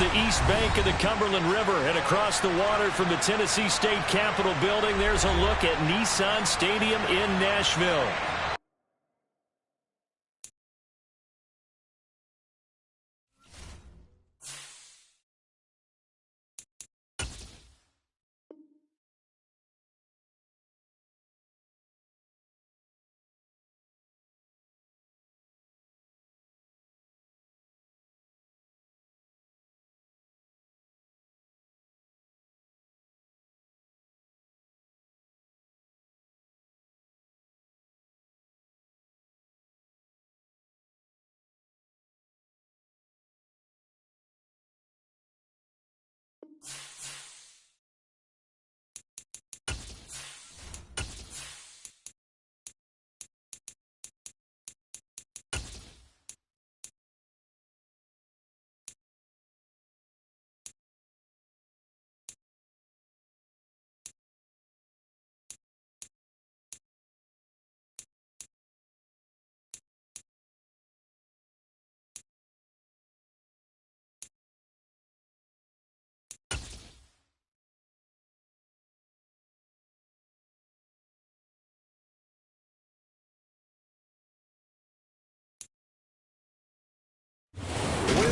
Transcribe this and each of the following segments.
the east bank of the Cumberland River. And across the water from the Tennessee State Capitol building, there's a look at Nissan Stadium in Nashville.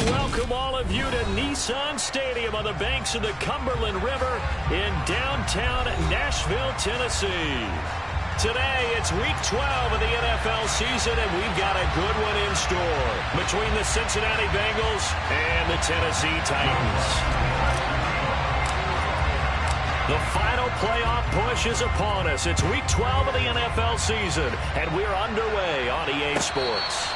Welcome all of you to Nissan Stadium on the banks of the Cumberland River in downtown Nashville, Tennessee. Today, it's Week 12 of the NFL season, and we've got a good one in store between the Cincinnati Bengals and the Tennessee Titans. The final playoff push is upon us. It's Week 12 of the NFL season, and we're underway on EA Sports.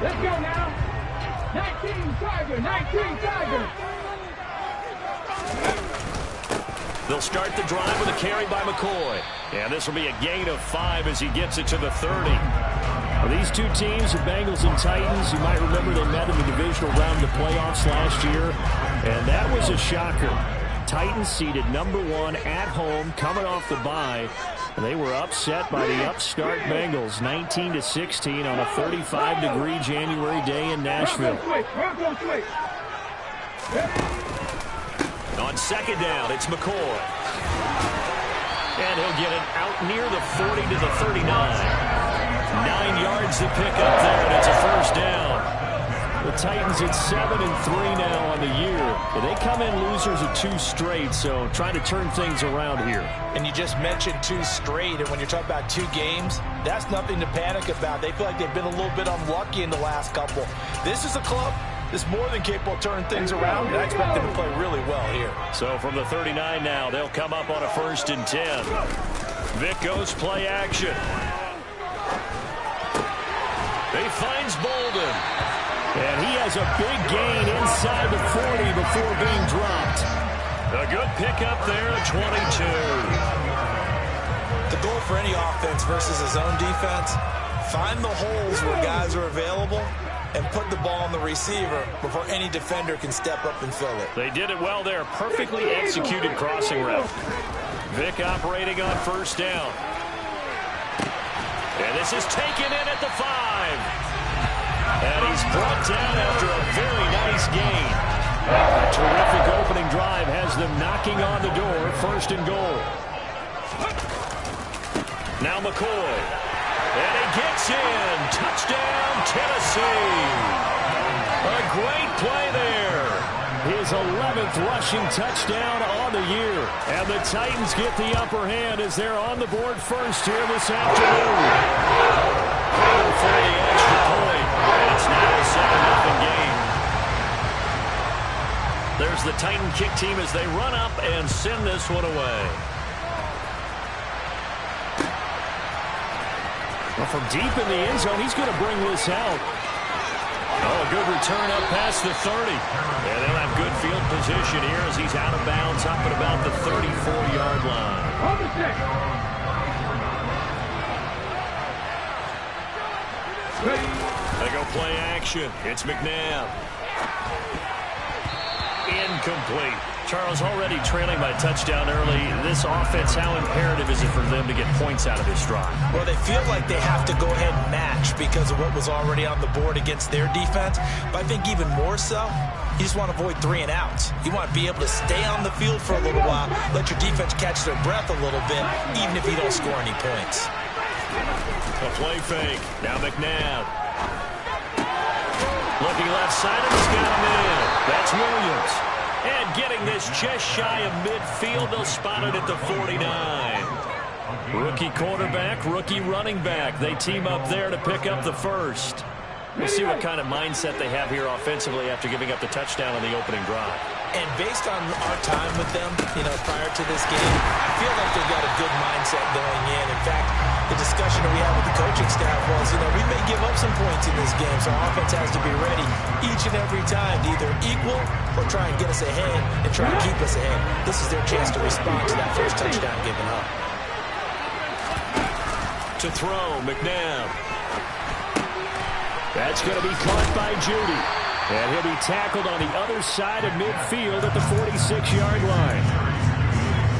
Let's go now. 19 Tiger. They'll start the drive with a carry by McCoy. And this will be a gain of 5 as he gets it to the 30. Well, these two teams, the Bengals and Titans, you might remember they met in the divisional round of the playoffs last year. And that was a shocker. Titans seeded #1 at home, coming off the bye. And they were upset by the upstart Bengals, 19-16 on a 35-degree January day in Nashville. On second down, it's McCoy. And he'll get it out near the 40 to the 39. 9 yards to pick up there, and it's a first down. The Titans at 7-3 now on the year. They come in losers of 2 straight, so trying to turn things around here. And you just mentioned 2 straight, and when you're talking about 2 games, that's nothing to panic about. They feel like they've been a little bit unlucky in the last couple. This is a club that's more than capable of turning things around, and I expect them to play really well here. So from the 39 now, they'll come up on a 1st and 10. Vic goes play action. He finds Bolden. And he has a big gain inside the 40 before being dropped. A good pickup there at 22. The goal for any offense versus a zone defense, find the holes where guys are available and put the ball on the receiver before any defender can step up and fill it. They did it well there. Perfectly executed crossing route. Vic operating on 1st down. And this is taken in at the 5. And he's brought down after a very nice gain. A terrific opening drive has them knocking on the door. 1st and goal. Now McCoy. And he gets in. Touchdown, Tennessee. A great play there. His 11th rushing touchdown on the year. And the Titans get the upper hand as they're on the board first here this afternoon. For the extra point. And it's now a 7-0 game. There's the Titan kick team as they run up and send this one away. Well, from deep in the end zone, he's going to bring this out. Oh, a good return up past the 30. And they'll have good field position here as he's out of bounds up at about the 34-yard line. They go play action. It's McNabb. Incomplete. Charles, already trailing by touchdown early. This offense, how imperative is it for them to get points out of this drive? Well, they feel like they have to go ahead and match because of what was already on the board against their defense. But I think even more so, you just want to avoid 3 and outs. You want to be able to stay on the field for a little while, let your defense catch their breath a little bit, even if you don't score any points. A play fake. Now McNabb. Looking left side, and he's got him in. That's Williams. And getting this just shy of midfield, they'll spot it at the 49. Rookie quarterback, rookie running back. They team up there to pick up the first. We'll see what kind of mindset they have here offensively after giving up the touchdown on the opening drive. And based on our time with them, prior to this game, I feel like they've got a good mindset going in. In fact, the discussion that we had with the coaching staff was, we may give up some points in this game, so our offense has to be ready each and every time to either equal or try and get us ahead and try and keep us ahead. This is their chance to respond to that first touchdown given up. To throw, McNabb. That's going to be caught by Judy. And he'll be tackled on the other side of midfield at the 46-yard line.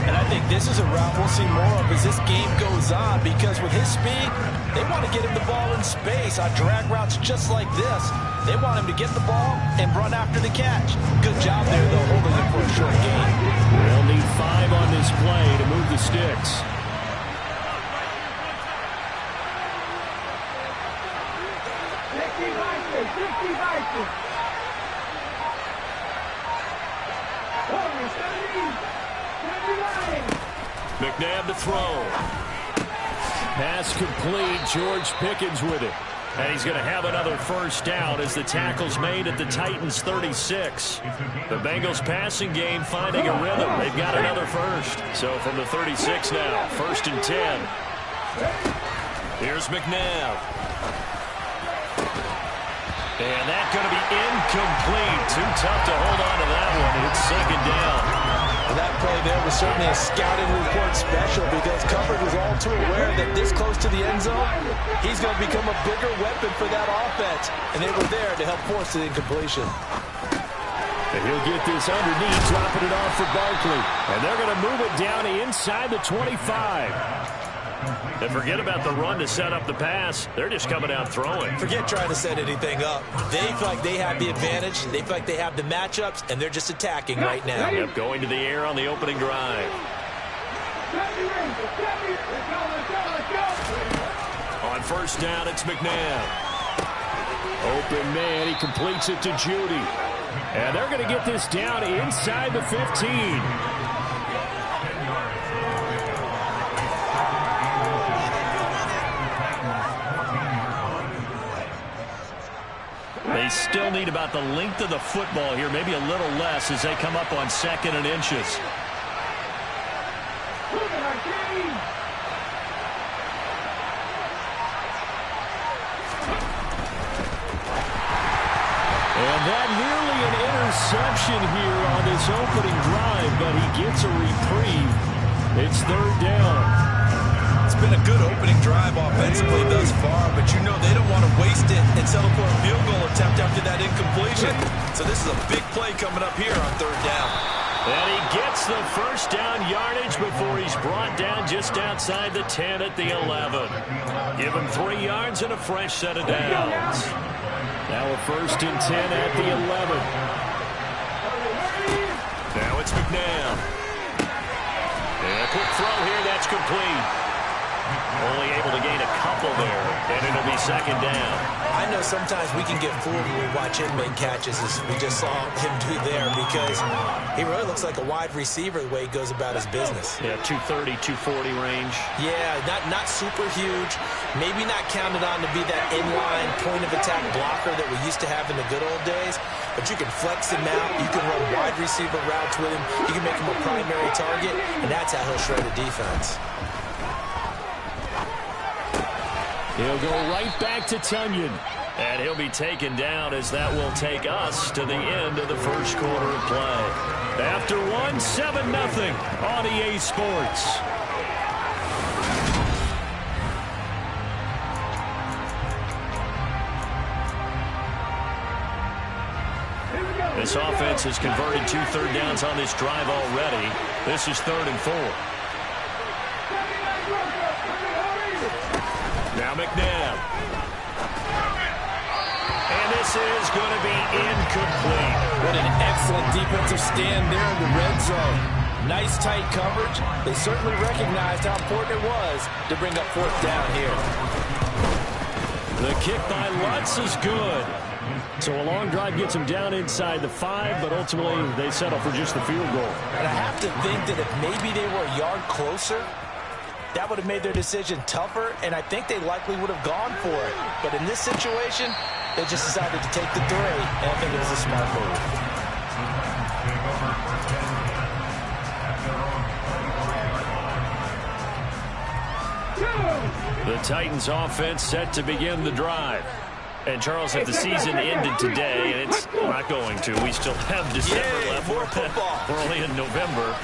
And I think this is a route we'll see more of as this game goes on, because with his speed, they want to get him the ball in space on drag routes just like this. They want him to get the ball and run after the catch. Good job there, though, holding him for a short gain. They'll need 5 on this play to move the sticks. McNabb to throw. Pass complete. George Pickens with it. And he's going to have another first down as the tackle's made at the Titans' 36. The Bengals passing game finding a rhythm. They've got another first. So from the 36 now, 1st and 10. Here's McNabb. And that's going to be incomplete. Too tough to hold on to that one. It's 2nd down. That play there was certainly a scouting report special, because coverage was all too aware that this close to the end zone, he's going to become a bigger weapon for that offense. And they were there to help force the incompletion. And he'll get this underneath, dropping it off for Barkley. And they're going to move it down inside the 25. And forget about the run to set up the pass. They're just coming out throwing. Forget trying to set anything up. They feel like they have the advantage. They feel like they have the matchups, and they're just attacking right now. Yep, going to the air on the opening drive. On 1st down, it's McNabb. Open man, he completes it to Judy. And they're going to get this down inside the 15. They still need about the length of the football here, maybe a little less as they come up on 2nd and inches. And that nearly an interception here on this opening drive, but he gets a reprieve. It's 3rd down. It's been a good opening drive offensively thus far, but they don't want to waste it and settle for a field goal attempt after that incompletion. So this is a big play coming up here on 3rd down. And he gets the first down yardage before he's brought down just outside the 10 at the 11. Give him 3 yards and a fresh set of downs. Now a 1st and 10 at the 11. Now it's McNabb. And a quick throw here, that's complete. Only able to gain a couple there, and it'll be 2nd down. I know sometimes we can get fooled when we watch him make catches, as we just saw him do there, because he really looks like a wide receiver the way he goes about his business. Yeah, 230, 240 range. Yeah, not super huge. Maybe not counted on to be that inline point-of-attack blocker that we used to have in the good old days, but you can flex him out. You can run wide receiver routes with him. You can make him a primary target, and that's how he'll shred a defense. He'll go right back to Tunyon. And he'll be taken down as that will take us to the end of the first quarter of play. After 7-0 on EA Sports. This offense has converted 2 third downs on this drive already. This is 3rd and 4. Now McNabb. And this is going to be incomplete. What an excellent defensive stand there in the red zone. Nice tight coverage. They certainly recognized how important it was to bring up 4th down here. The kick by Lutz is good. So a long drive gets them down inside the 5, but ultimately they settle for just the field goal. And I have to think that if maybe they were a yard closer, that would have made their decision tougher, and I think they likely would have gone for it. But in this situation, they just decided to take the 3, and I think it was a smart move. The Titans offense set to begin the drive. And, Charles, if the season ended today, and it's not going to, we still have December left. More football. We're only in November.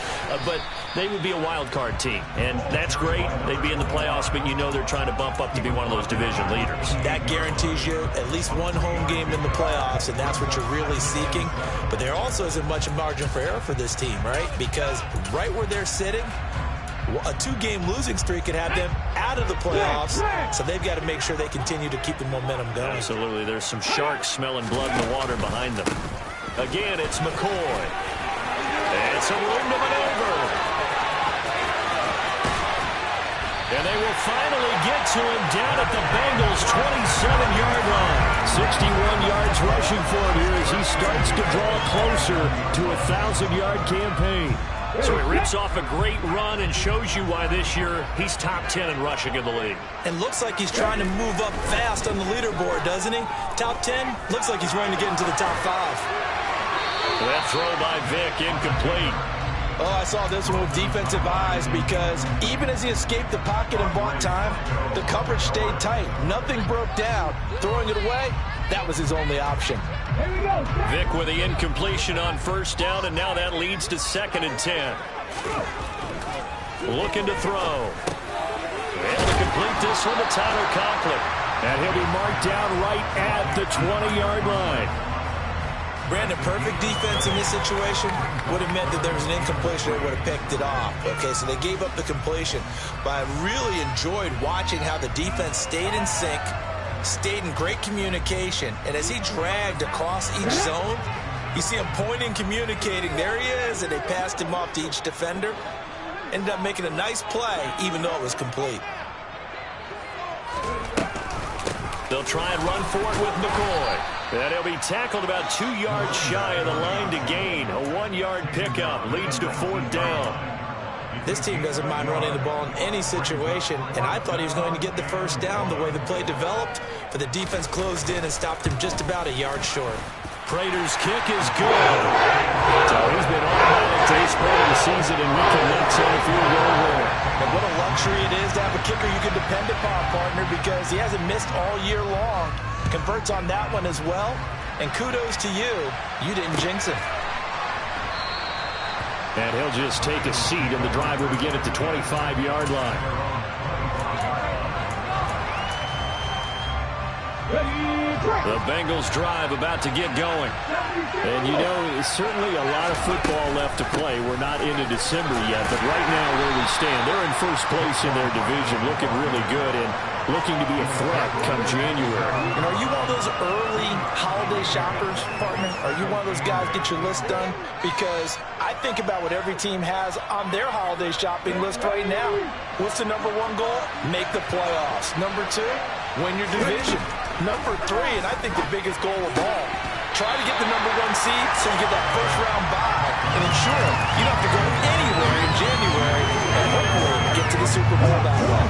But they would be a wild card team. And that's great. They'd be in the playoffs, but you know they're trying to bump up to be one of those division leaders. That guarantees you at least one home game in the playoffs, and that's what you're really seeking. But there also isn't much margin for error for this team, right? Because right where they're sitting, a 2-game losing streak could have them out of the playoffs, so they've got to make sure they continue to keep the momentum going. Absolutely. There's some sharks smelling blood in the water behind them. Again, it's McCoy. And some room to maneuver. And they will finally get to him down at the Bengals' 27-yard line. 61 yards rushing for him here as he starts to draw closer to a 1,000-yard campaign. So he rips off a great run and shows you why this year he's top 10 in rushing in the league. And looks like he's trying to move up fast on the leaderboard, doesn't he? Top 10, looks like he's running to get into the top 5. That throw by Vick, incomplete. Oh, I saw this one with defensive eyes because even as he escaped the pocket and bought time, the coverage stayed tight. Nothing broke down. Throwing it away, that was his only option. Vick with the incompletion on 1st down, and now that leads to 2nd and 10. Looking to throw. Able to complete this one to Tyler Conklin. And he'll be marked down right at the 20-yard line. Brandon, perfect defense in this situation would have meant that there was an incompletion that would have picked it off. Okay, so they gave up the completion. But I really enjoyed watching how the defense stayed in sync, stayed in great communication, and as he dragged across each zone, you see him pointing, communicating. There he is, and they passed him off to each defender. Ended up making a nice play, even though it was complete. They'll try and run for it with McCoy. And he'll be tackled about 2 yards shy of the line to gain. A 1-yard pickup leads to 4th down. This team doesn't mind running the ball in any situation, and I thought he was going to get the 1st down the way the play developed, but the defense closed in and stopped him just about a yard short. Prater's kick is good. So he's been automatic to this point of the season, and we cannot send a field goal there. And what a luxury it is to have a kicker you can depend upon, partner, because he hasn't missed all year long. Converts on that one as well, and kudos to you. You didn't jinx him. And he'll just take a seat, and the drive will begin at the 25-yard line. The Bengals drive about to get going. And you know, certainly a lot of football left to play. We're not into December yet, but right now where we stand, they're in first place in their division, looking really good and looking to be a threat come January. And are you one of those early holiday shoppers, partner? Are you one of those guys get your list done? Because I think about what every team has on their holiday shopping list right now. What's the number 1 goal? Make the playoffs. Number 2, win your division. Number 3, and I think the biggest goal of all, try to get the number 1 seed so you get that first-round bye and ensure you don't have to go anywhere in January and hopefully get to the Super Bowl that way.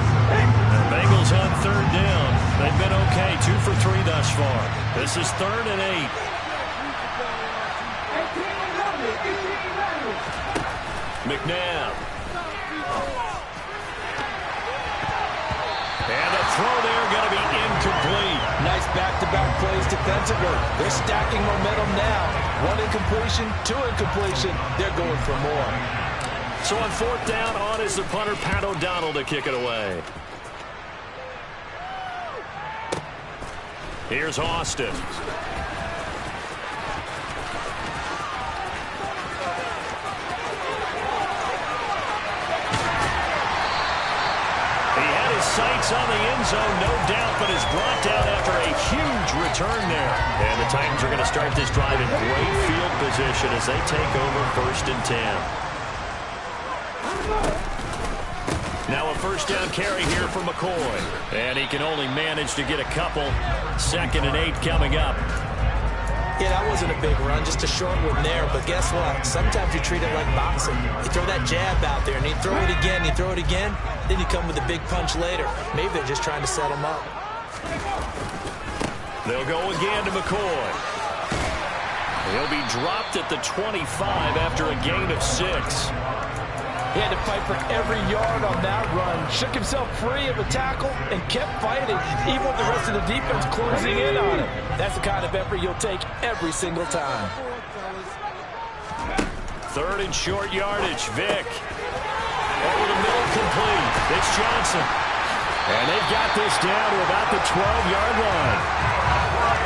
The Bengals on 3rd down. They've been okay, 2 for 3 thus far. This is 3rd and 8. McNabb. And the throw there going to be incomplete. Nice back-to-back plays defensively. They're stacking momentum now. 1 incompletion, 2 incompletion. They're going for more. So on 4th down, on is the punter, Pat O'Donnell, to kick it away. Here's Austin. sights on the end zone, no doubt, but is brought down after a huge return there. And the Titans are going to start this drive in great field position as they take over 1st and 10. Now a first down carry here for McCoy. And he can only manage to get a couple. 2nd and 8 coming up. Yeah, that wasn't a big run, just a short one there. But guess what? Sometimes you treat it like boxing. You throw that jab out there, and you throw it again, you throw it again, then you come with a big punch later. Maybe they're just trying to set him up. They'll go again to McCoy. He'll be dropped at the 25 after a gain of 6. He had to fight for every yard on that run. Shook himself free of a tackle and kept fighting, even with the rest of the defense closing in on him. That's the kind of effort you'll take every single time. 3rd and short yardage. Vick. Over the middle, complete. It's Johnson. And they've got this down to about the 12-yard line.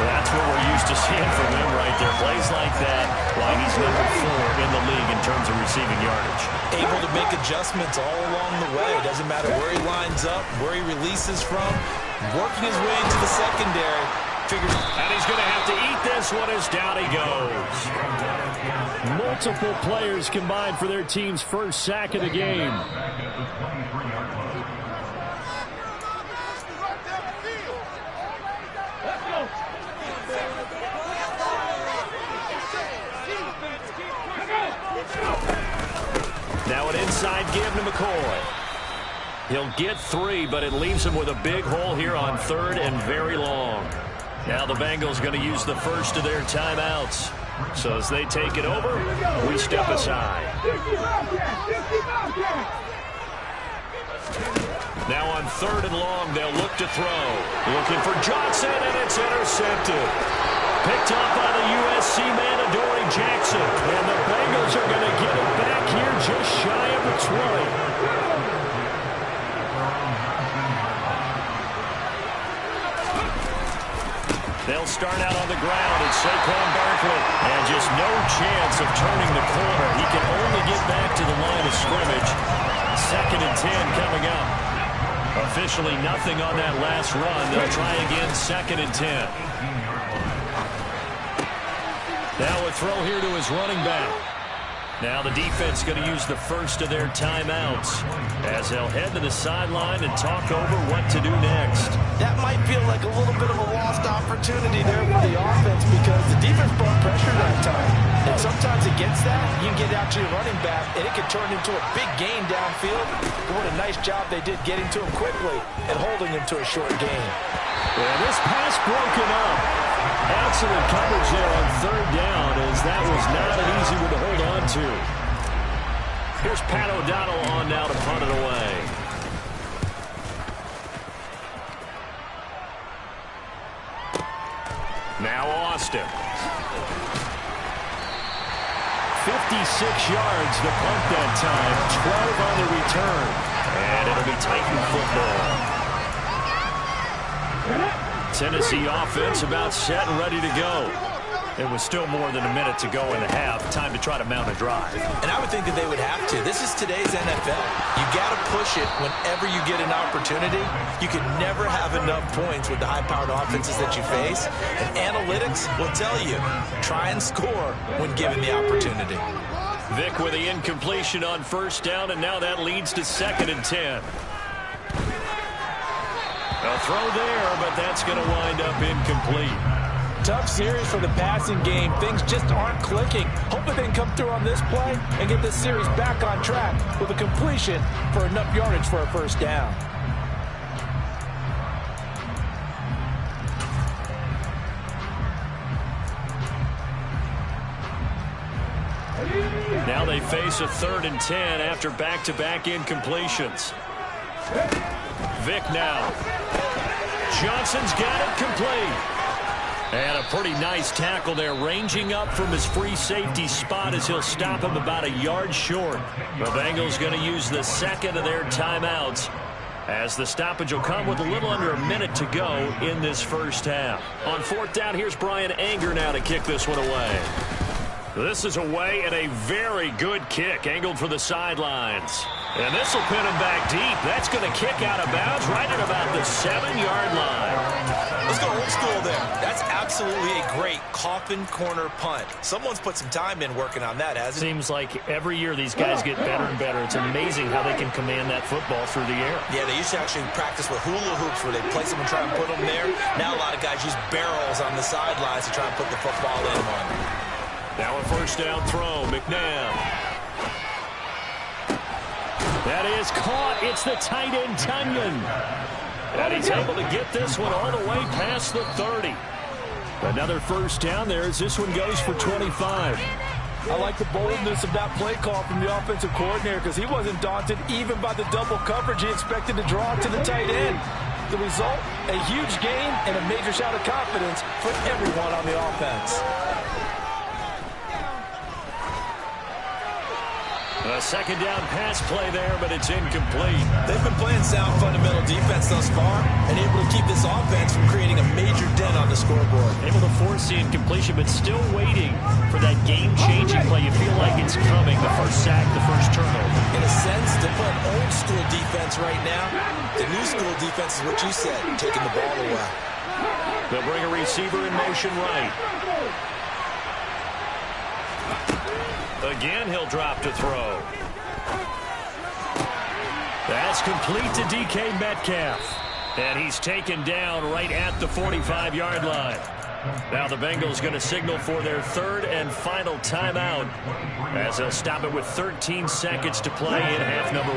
That's what we're used to seeing from him right there. Plays like that, why he's number 4 in the league in terms of receiving yardage. Able to make adjustments all along the way. Doesn't matter where he lines up, where he releases from. Working his way into the secondary. And he's going to have to eat this one as down he goes. Multiple players combined for their team's first sack of the game. Now an inside give to McCoy. He'll get 3, but it leaves him with a big hole here on 3rd and very long. Now the Bengals going to use the first of their timeouts. So as they take it over, we step aside. Now on 3rd and long, they'll look to throw. Looking for Johnson, and it's intercepted. Picked up by the USC man, Adoree Jackson. And the Bengals are going to get it back here just shy of the 20. They'll start out on the ground. It's Saquon Barkley. And just no chance of turning the corner. He can only get back to the line of scrimmage. 2nd and 10 coming up. Officially nothing on that last run. They'll try again 2nd and 10. Now a throw here to his running back. Now the defense going to use the first of their timeouts as they'll head to the sideline and talk over what to do next. That might feel like a little bit of a lost opportunity there for the offense because the defense brought pressure that time. And sometimes against that, you can get out to your running back, and it can turn into a big gain downfield. But what a nice job they did getting to him quickly and holding him to a short gain. Yeah, this pass broken up. Excellent coverage there on 3rd down as that was not an easy one to hold on to. Here's Pat O'Donnell on now to punt it away. Now Austin. 56 yards the punt that time. 12 on the return. And it'll be Titan football. Tennessee offense about set and ready to go. It was still more than a minute to go in the half. Time to try to mount a drive. And I would think that they would have to. This is today's NFL. You got to push it whenever you get an opportunity. You can never have enough points with the high-powered offenses that you face. And analytics will tell you, try and score when given the opportunity. Vick with the incompletion on 1st down, and now that leads to 2nd and 10. A throw there, but that's going to wind up incomplete. Tough series for the passing game. Things just aren't clicking. Hoping they can come through on this play and get this series back on track with a completion for enough yardage for a 1st down. Now they face a 3rd and 10 after back-to-back incompletions. Vick now. Johnson's got it complete. And a pretty nice tackle there, ranging up from his free safety spot as he'll stop him about a yard short. The Bengals going to use the 2nd of their timeouts as the stoppage will come with a little under a minute to go in this 1st half. On 4th down, here's Brian Anger now to kick this one away. This is away and a very good kick, angled for the sidelines. And this will pin him back deep. That's going to kick out of bounds right at about the 7-yard line. Let's go old school there. That's absolutely a great coffin corner punt. Someone's put some time in working on that, hasn't it? Seems like every year these guys get better and better. It's amazing how they can command that football through the air. Yeah, they used to actually practice with hula hoops where they place them and try and put them there. Now a lot of guys use barrels on the sidelines to try and put the football in on. Now a first down throw, McNabb. That is caught. It's the tight end, Tunyon. And he's able to get this one all the way past the 30. Another first down there as this one goes for 25. I like the boldness of that play call from the offensive coordinator because he wasn't daunted even by the double coverage he expected to draw to the tight end. The result, a huge gain and a major shout of confidence for everyone on the offense. A second down pass play there, but it's incomplete. They've been playing sound fundamental defense thus far and able to keep this offense from creating a major dent on the scoreboard. Able to force the incompletion, but still waiting for that game-changing play. You feel like it's coming, the first sack, the first turnover. In a sense, they're playing old-school defense right now. The new-school defense is what you said, taking the ball away. They'll bring a receiver in motion right. Again, he'll drop to throw. That's complete to DK Metcalf. And he's taken down right at the 45-yard line. Now the Bengals going to signal for their third and final timeout as they'll stop it with 13 seconds to play in half number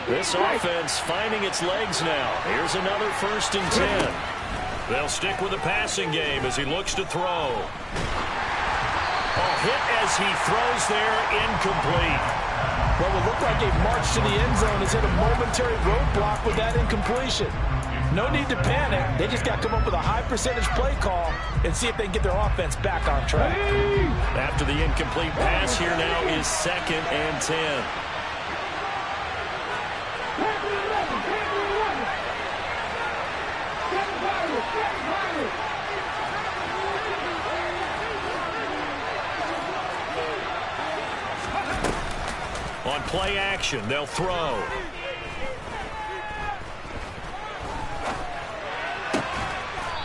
1. This offense finding its legs now. Here's another 1st and 10. They'll stick with the passing game as he looks to throw. Hit as he throws there, incomplete. What would look like a march to the end zone has hit a momentary roadblock with that incompletion. No need to panic. They just got to come up with a high percentage play call and see if they can get their offense back on track. After the incomplete pass, here now is 2nd and 10. On play action, they'll throw.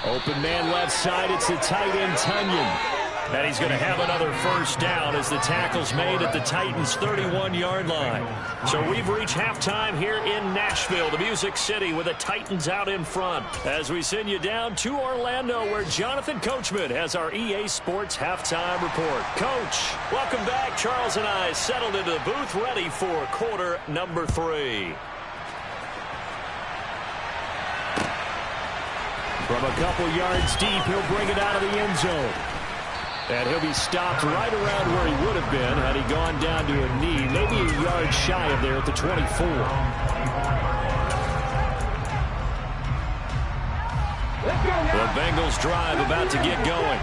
Open man left side, it's the tight end, Tunyon. And he's going to have another first down as the tackle's made at the Titans' 31-yard line. So we've reached halftime here in Nashville, the Music City, with the Titans out in front. As we send you down to Orlando, where Jonathan Coachman has our EA Sports halftime report. Coach, welcome back. Charles and I settled into the booth, ready for quarter number 3. From a couple yards deep, he'll bring it out of the end zone. And he'll be stopped right around where he would have been had he gone down to a knee, maybe a yard shy of there at the 24. The Bengals drive about to get going.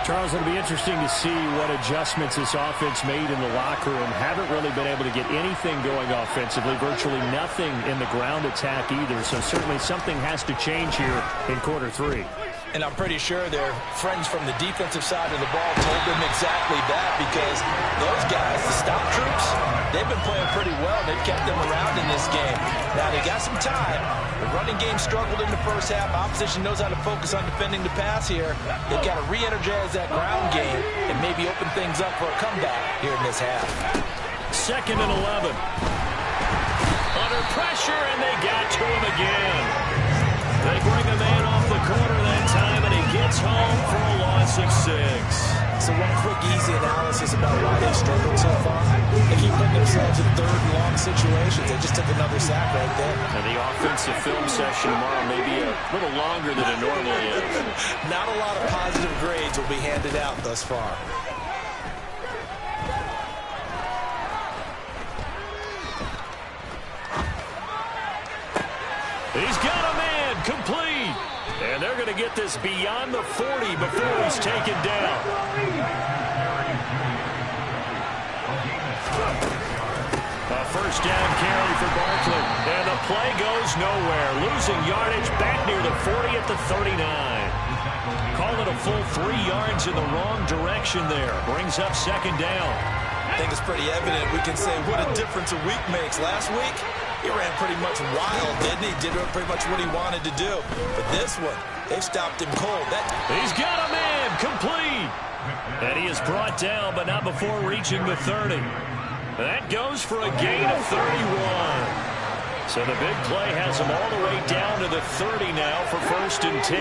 Charles, it'll be interesting to see what adjustments this offense made in the locker room. Haven't really been able to get anything going offensively, virtually nothing in the ground attack either. So certainly something has to change here in quarter 3. And I'm pretty sure their friends from the defensive side of the ball told them exactly that, because those guys, the stop troops, they've been playing pretty well. They've kept them around in this game. Now, they got some time. The running game struggled in the first half. Opposition knows how to focus on defending the pass here. They've got to re-energize that ground game and maybe open things up for a comeback here in this half. 2nd and 11. Under pressure, and they got to him again. They bring a man off the corner that time, and he gets home for a loss of 6. So one quick, easy analysis about why they struggled so far. They keep putting themselves in 3rd and long situations. They just took another sack right there. And the offensive film session tomorrow may be a little longer than it normally is. Not a lot of positive grades will be handed out thus far. He's got a man complete. And they're going to get this beyond the 40 before he's taken down. A first down carry for Barkley. And the play goes nowhere. Losing yardage back near the 40 at the 39. Call it a full 3 yards in the wrong direction there. Brings up 2nd down. I think it's pretty evident. We can say what a difference a week makes. Last week, he ran pretty much wild, didn't he? Did pretty much what he wanted to do. But this one, they've stopped him cold. He's got a man, complete. And he is brought down, but not before reaching the 30. That goes for a gain of 31. So the big play has him all the way down to the 30 now for 1st and 10.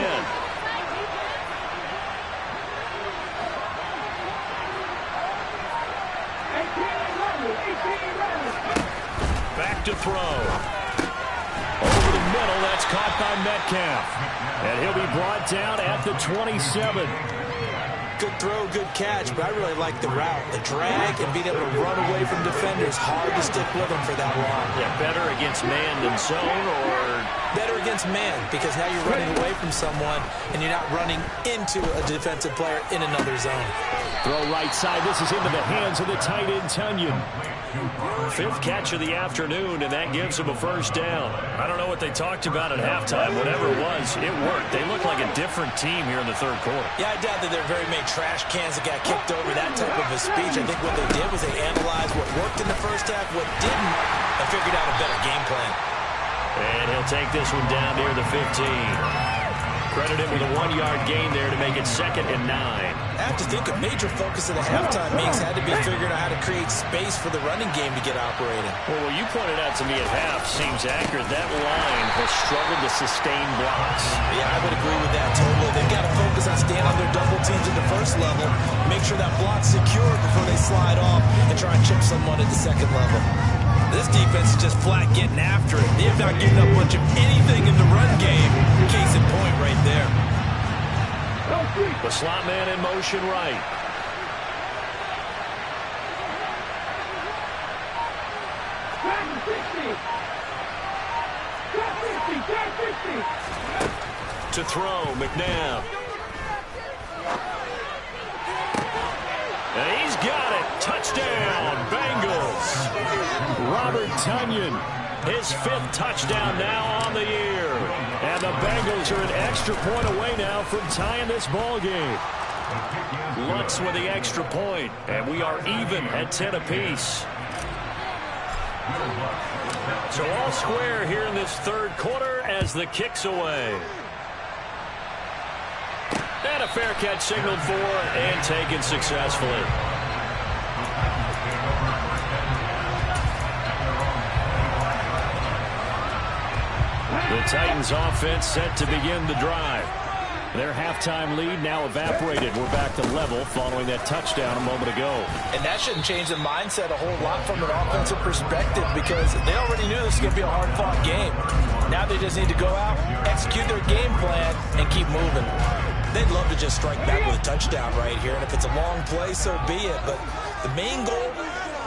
Back to throw. Over the middle, that's caught by Metcalf. And he'll be brought down at the 27. Good throw, good catch, but I really like the route. The drag and being able to run away from defenders. Hard to stick with them for that long. Yeah, better against man than zone, or? Better against man, because now you're running away from someone and you're not running into a defensive player in another zone. Throw right side. This is into the hands of the tight end, Tunyon. 5th catch of the afternoon, and that gives him a 1st down. I don't know what they talked about at halftime. Whatever it was, it worked. They look like a different team here in the 3rd quarter. Yeah, I doubt that there are very many trash cans that got kicked over, that type of a speech. I think what they did was they analyzed what worked in the first half, what didn't, and figured out a better game plan. And he'll take this one down near the 15. Credit him with a 1-yard gain there to make it 2nd and 9. I have to think a major focus of the halftime meetings had to be figuring out how to create space for the running game to get operating. Well, what you pointed out to me at half seems accurate. That line has struggled to sustain blocks. Yeah, I would agree with that totally. They've got to focus on staying on their double teams at the 1st level, make sure that block's secure before they slide off and try and chip someone at the 2nd level. This defense is just flat getting after it. They have not given up much of anything in the run game. Case in point right there. The slot man in motion right. To throw, McNabb. And he's got it. Touchdown, Bengals. Robert Tunyon, his 5th touchdown now on the year. And the Bengals are an extra point away now from tying this ball game. Lutz with the extra point, and we are even at 10 apiece. So all square here in this 3rd quarter as the kick's away. And a fair catch signaled for and taken successfully. The Titans offense set to begin the drive. Their halftime lead now evaporated. We're back to level following that touchdown a moment ago. And that shouldn't change the mindset a whole lot from an offensive perspective, because they already knew this was going to be a hard-fought game. Now they just need to go out, execute their game plan, and keep moving. They'd love to just strike back with a touchdown right here, and if it's a long play, so be it. But the main goal,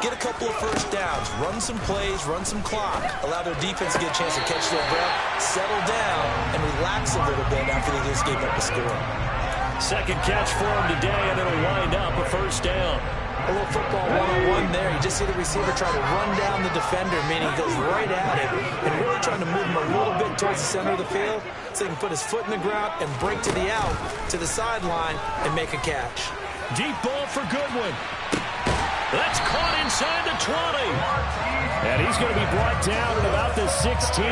get a couple of 1st downs, run some plays, run some clock, allow their defense to get a chance to catch their breath, settle down, and relax a little bit after they just gave up a score. 2nd catch for him today, and it'll wind up a 1st down. A little football one-on-one there. You just see the receiver try to run down the defender, meaning he goes right at it, and really trying to move him a little bit towards the center of the field so he can put his foot in the ground and break to the out, to the sideline, and make a catch. Deep ball for Goodwin. That's caught inside the 20. And he's going to be brought down at about the 16.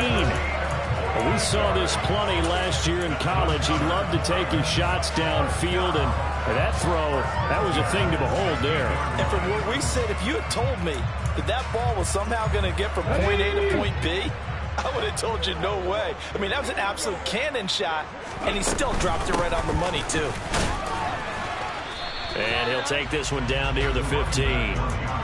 We saw this plenty last year in college. He loved to take his shots downfield, and that throw, that was a thing to behold there. And from where we sit, if you had told me that that ball was somehow going to get from point A to point B, I would have told you no way. I mean, that was an absolute cannon shot, and he still dropped it right on the money, too. And he'll take this one down near the 15.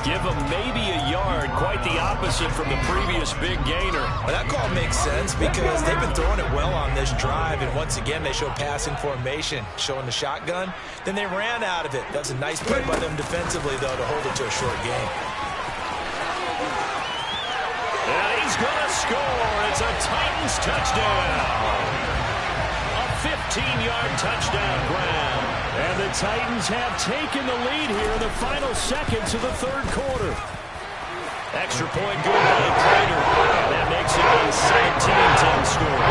Give him maybe a yard, quite the opposite from the previous big gainer. Well, that call makes sense because they've been throwing it well on this drive, and once again they show passing formation, showing the shotgun. Then they ran out of it. That's a nice play by them defensively, though, to hold it to a short game. And he's going to score. It's a Titans touchdown. A 15-yard touchdown grab. And the Titans have taken the lead here in the final seconds of the 3rd quarter. Extra point good by Prater. And that makes it a 17-10 score.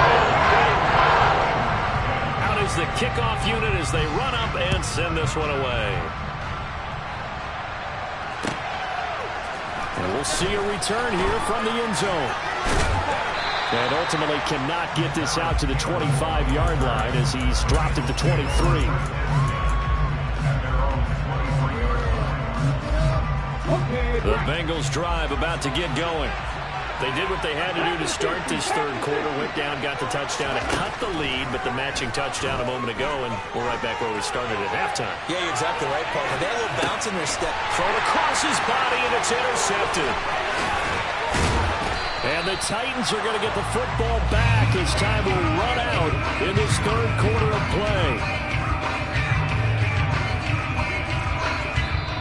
Out is the kickoff unit as they run up and send this one away. And we'll see a return here from the end zone. And ultimately cannot get this out to the 25-yard line as he's dropped it to 23. The Bengals drive about to get going. They did what they had to do to start this third quarter. Went down, got the touchdown to cut the lead, but the matching touchdown a moment ago, and we're right back where we started at halftime. Yeah, you're exactly right, partner. They had a little bounce in their step. Thrown across his body, and it's intercepted. And the Titans are going to get the football back as time will run out in this third quarter of play.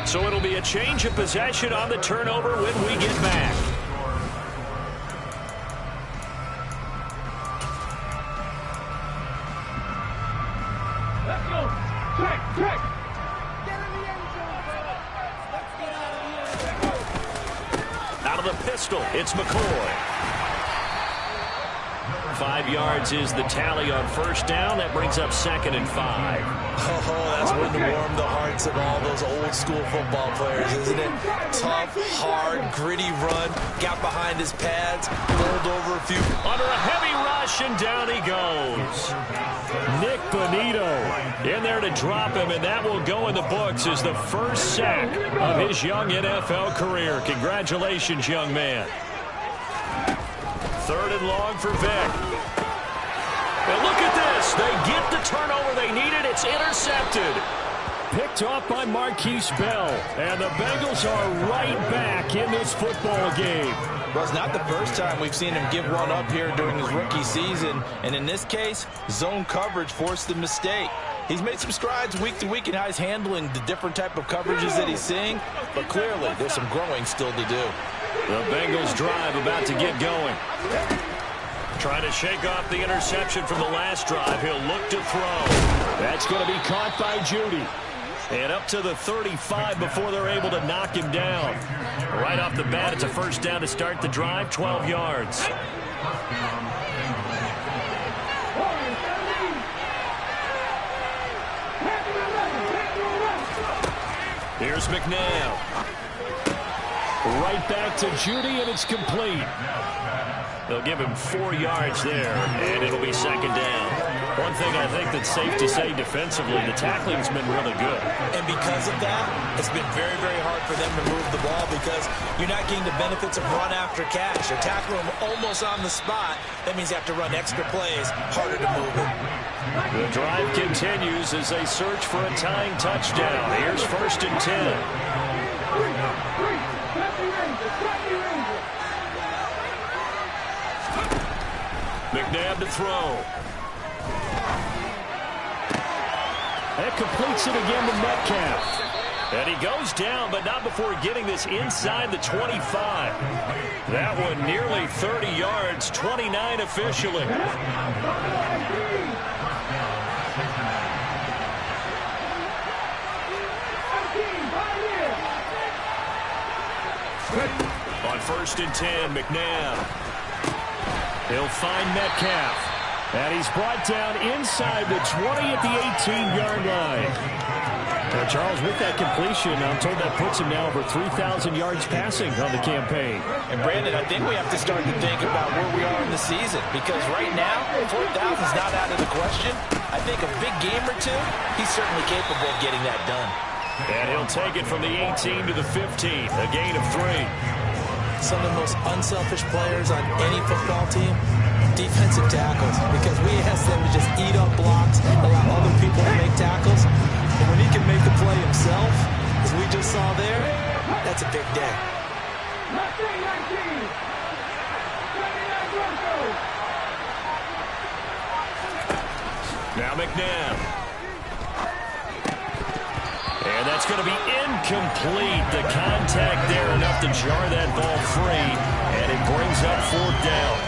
So it'll be a change of possession on the turnover when we get back. Let's go. Check. Get in the end zone, bro. Let's get out of here. Out of the pistol, it's McCoy. 5 yards is the tally on first down. That brings up 2nd and 5. Oh, that's one to warm the hearts of all those old school football players, isn't it? Tough, hard, gritty run. Got behind his pads, rolled over a few. Under a heavy rush, and down he goes. Nick Bonito in there to drop him, and that will go in the books as the first sack of his young NFL career. Congratulations, young man. 3rd and long for Vic. And look at this. They get the turnover they needed. It's intercepted. Picked off by Marquise Bell. And the Bengals are right back in this football game. Well, it's not the first time we've seen him give one up here during his rookie season. And in this case, zone coverage forced the mistake. He's made some strides week to week in how he's handling the different type of coverages that he's seeing. But clearly, there's some growing still to do. The Bengals drive about to get going. Trying to shake off the interception from the last drive. He'll look to throw. That's going to be caught by Judy. And up to the 35 before they're able to knock him down. Right off the bat, it's a first down to start the drive, 12 yards. Here's McNabb. Right back to Judy, and it's complete. They'll give him 4 yards there, and it'll be 2nd down. One thing I think that's safe to say defensively, the tackling's been really good. And because of that, it's been very, very hard for them to move the ball because you're not getting the benefits of run after catch. You're tackling them almost on the spot. That means you have to run extra plays, harder to move it. The drive continues as they search for a tying touchdown. Here's 1st and 10. McNabb to throw. That completes it again to Metcalf. And he goes down, but not before getting this inside the 25. That one nearly 30 yards, 29 officially. On 1st and 10, McNabb. He'll find Metcalf. And he's brought down inside the 20 at the 18-yard line. Now, Charles, with that completion, I'm told that puts him now over 3,000 yards passing on the campaign. And, Brandon, I think we have to start to think about where we are in the season because right now, 4,000 is not out of the question. I think a big game or two, he's certainly capable of getting that done. And he'll take it from the 18 to the 15, a gain of 3. Some of the most unselfish players on any football team, defensive tackles, because we ask them to just eat up blocks, allow other people to make tackles. And when he can make the play himself, as we just saw there, that's a big day. Now McNabb. And that's going to be incomplete. The contact there enough to jar that ball free, and it brings up 4th down.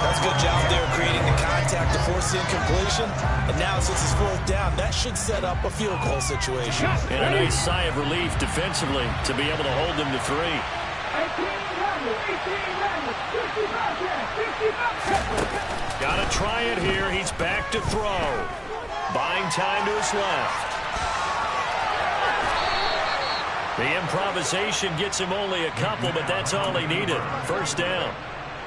That's a good job there creating the contact to force the incompletion. And now since it's 4th down, that should set up a field goal situation. And a nice sigh of relief defensively to be able to hold them to 3. Got to try it here. He's back to throw. Buying time to his left. The improvisation gets him only a couple, but that's all he needed. First down.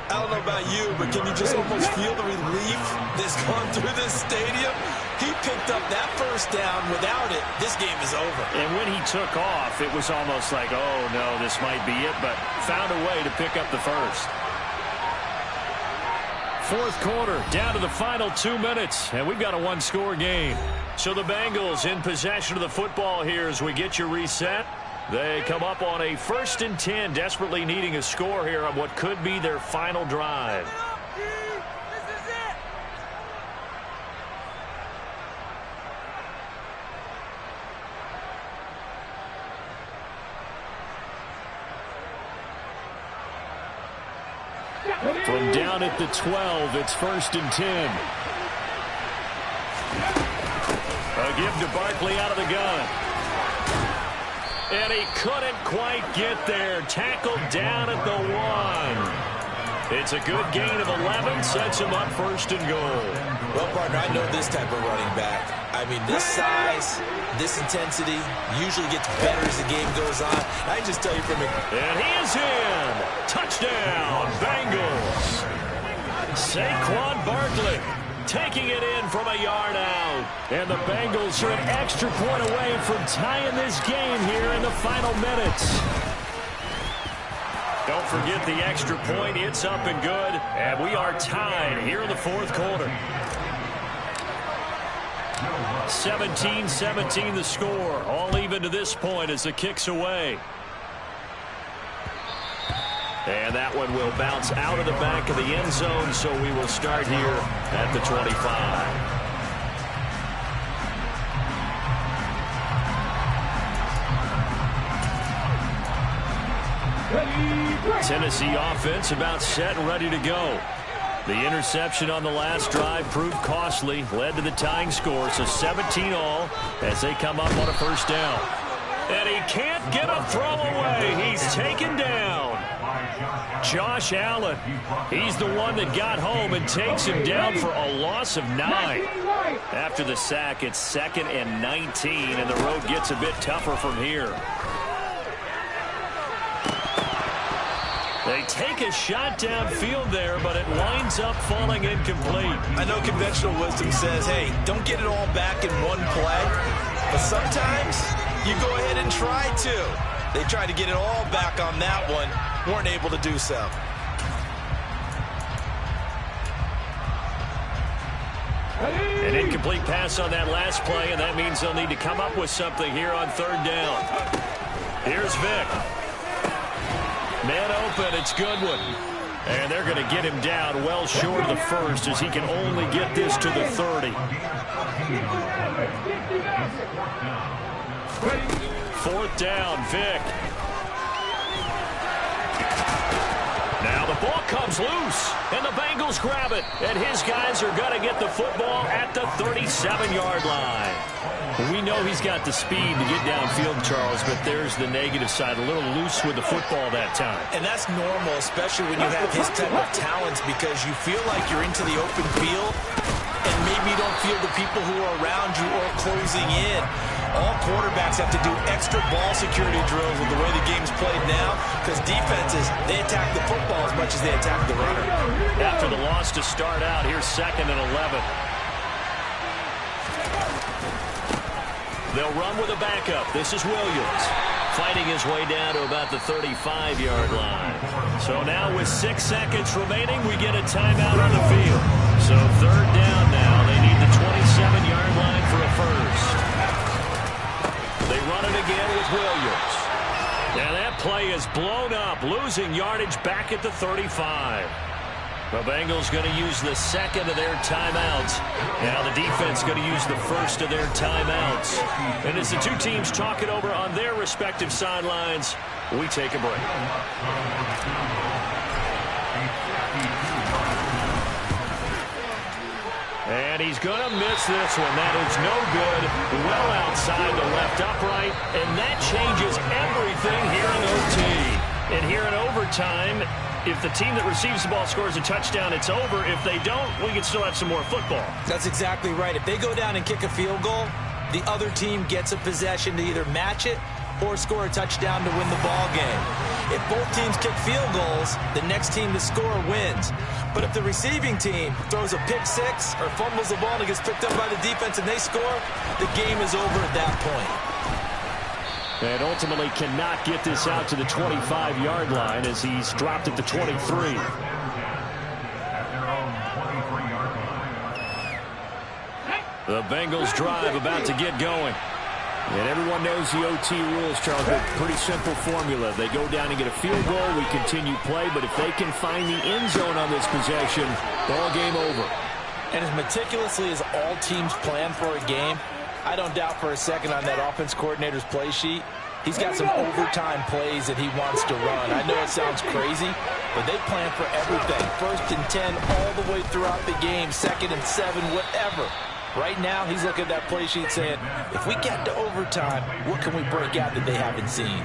I don't know about you, but can you just almost feel the relief that's gone through this stadium? He picked up that first down. Without it, this game is over. And when he took off, it was almost like, oh, no, this might be it, but found a way to pick up the first. Fourth quarter, down to the final 2 minutes, and we've got a one-score game. So the Bengals in possession of the football here as we get you reset. They come up on a 1st and 10, desperately needing a score here on what could be their final drive. This is it. From down at the 12, it's 1st and 10. A give to Barkley out of the gun. And he couldn't quite get there. Tackled down at the 1. It's a good gain of 11. Sets him up 1st and goal. Well, partner, I know this type of running back. I mean, this size, this intensity usually gets better as the game goes on. I just tell you from it. And he is in. Touchdown, Bengals. Saquon Barkley taking it in from a yard out. And the Bengals are an extra point away from tying this game here in the final minutes. Don't forget the extra point. It's up and good. And we are tied here in the fourth quarter. 17-17 the score. All even to this point as the kick's away. And that one will bounce out of the back of the end zone, so we will start here at the 25. Tennessee offense about set and ready to go. The interception on the last drive proved costly, led to the tying score, so 17 all as they come up on a first down. And he can't get a throw away. He's taken down. Josh Allen, he's the one that got home and takes him down for a loss of 9. After the sack, it's 2nd and 19, and the road gets a bit tougher from here. They take a shot downfield there, but it winds up falling incomplete. I know conventional wisdom says, hey, don't get it all back in one play. But sometimes you go ahead and try to. They tried to get it all back on that one. Weren't able to do so. An incomplete pass on that last play, and that means they'll need to come up with something here on 3rd down. Here's Vick. Man open, it's Goodwin. And they're going to get him down well short of the first as he can only get this to the 30. 4th down, Vick. Now the ball comes loose, and the Bengals grab it. And his guys are going to get the football at the 37-yard line. We know he's got the speed to get downfield, Charles, but there's the negative side. A little loose with the football that time. And that's normal, especially when you have his type of talents, because you feel like you're into the open field, and maybe you don't feel the people who are around you or closing in. All quarterbacks have to do extra ball security drills with the way the game's played now, because defenses, they attack the football as much as they attack the runner. After the loss to start out, here's 2nd and 11. They'll run with a backup. This is Williams, fighting his way down to about the 35-yard line. So now with 6 seconds remaining, we get a timeout on the field. So 3rd down now. They need the 27-yard line for a first. They run it again with Williams. And that play is blown up, losing yardage back at the 35. The Bengals going to use the 2nd of their timeouts. Now the defense going to use the 1st of their timeouts. And as the two teams talk it over on their respective sidelines, we take a break. And he's going to miss this one. That is no good. Well outside the left upright. And that changes everything here in OT. And here in overtime, if the team that receives the ball scores a touchdown, it's over. If they don't, we can still have some more football. That's exactly right. If they go down and kick a field goal, the other team gets a possession to either match it or score a touchdown to win the ball game. If both teams kick field goals, the next team to score wins. But if the receiving team throws a pick six or fumbles the ball and it gets picked up by the defense and they score, the game is over at that point. And ultimately cannot get this out to the 25-yard line as he's dropped at the 23. The Bengals drive about to get going. And everyone knows the OT rules, Charles. A pretty simple formula. They go down and get a field goal, we continue play. But if they can find the end zone on this possession, ball game over. And as meticulously as all teams plan for a game, I don't doubt for a second on that offense coordinator's play sheet, he's got some overtime plays that he wants to run. I know it sounds crazy, but they plan for everything. 1st and 10 all the way throughout the game, 2nd and 7, whatever. Right now, he's looking at that play sheet saying, if we get to overtime, what can we break out that they haven't seen?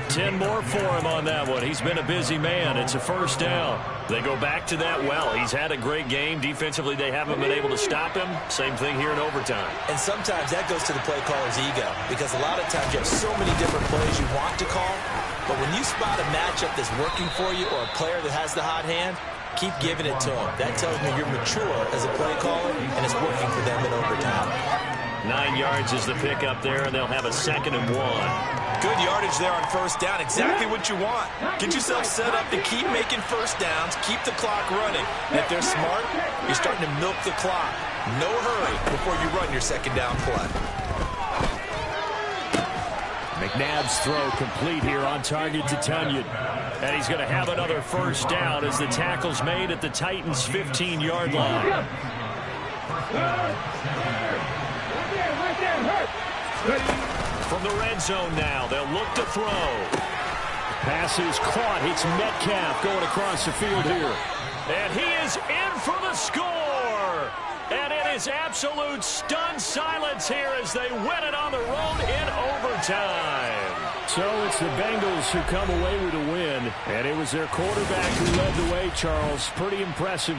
10 more for him on that one. He's been a busy man. It's a first down. They go back to that well. He's had a great game. Defensively, they haven't been able to stop him. Same thing here in overtime. And sometimes that goes to the play caller's ego, because a lot of times you have so many different plays you want to call, but when you spot a matchup that's working for you or a player that has the hot hand, keep giving it to him. That tells me you're mature as a play caller, and it's working for them in overtime. 9 yards is the pickup there, and they'll have a 2nd and 1. Good yardage there on first down. Exactly what you want. Get yourself set up to keep making first downs, keep the clock running. And if they're smart, you're starting to milk the clock. No hurry before you run your 2nd down play. McNabb's throw complete here on target to Tunyon. And he's going to have another first down as the tackle's made at the Titans' 15-yard line. From the red zone now, they'll look to throw. Pass is caught, hits Metcalf going across the field here. And he is in for the score. And it is absolute stunned silence here as they win it on the road in overtime. So it's the Bengals who come away with a win. And it was their quarterback who led the way, Charles. Pretty impressive.